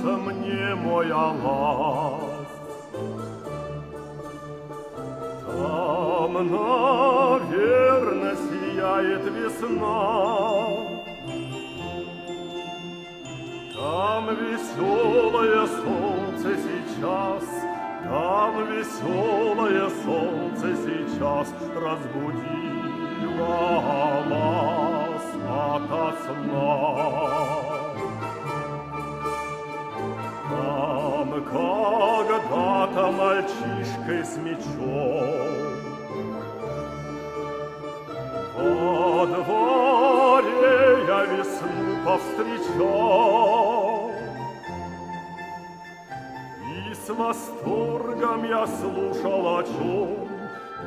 нравится мне моя ласть. Там, наверно, сияет весна, там веселое солнце сейчас, там веселое солнце сейчас разбудило нас ото сна. Там когда-то мальчишкой с мечом во дворе я весну повстречал, и с восторгом я слушал, о чем,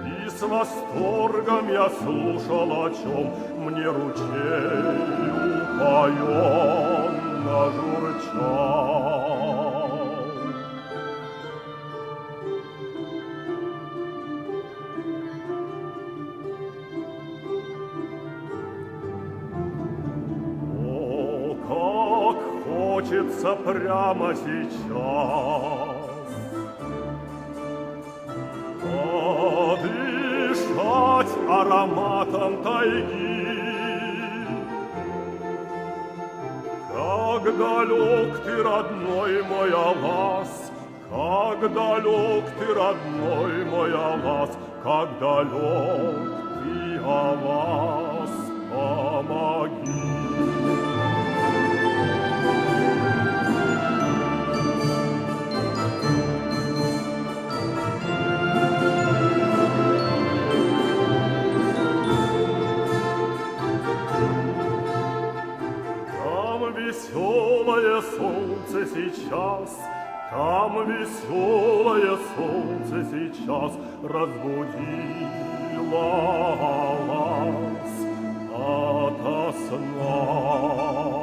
и с восторгом я слушал, о чем мне ручей упоенно журчал. О, как хочется прямо сейчас подышать ароматом тайги. Как далек ты, родной мой Алас, как далек ты, родной мой Алас, как далек ты, Алас, помоги. Веселое солнце сейчас, там веселое солнце сейчас разбудило нас ото сна.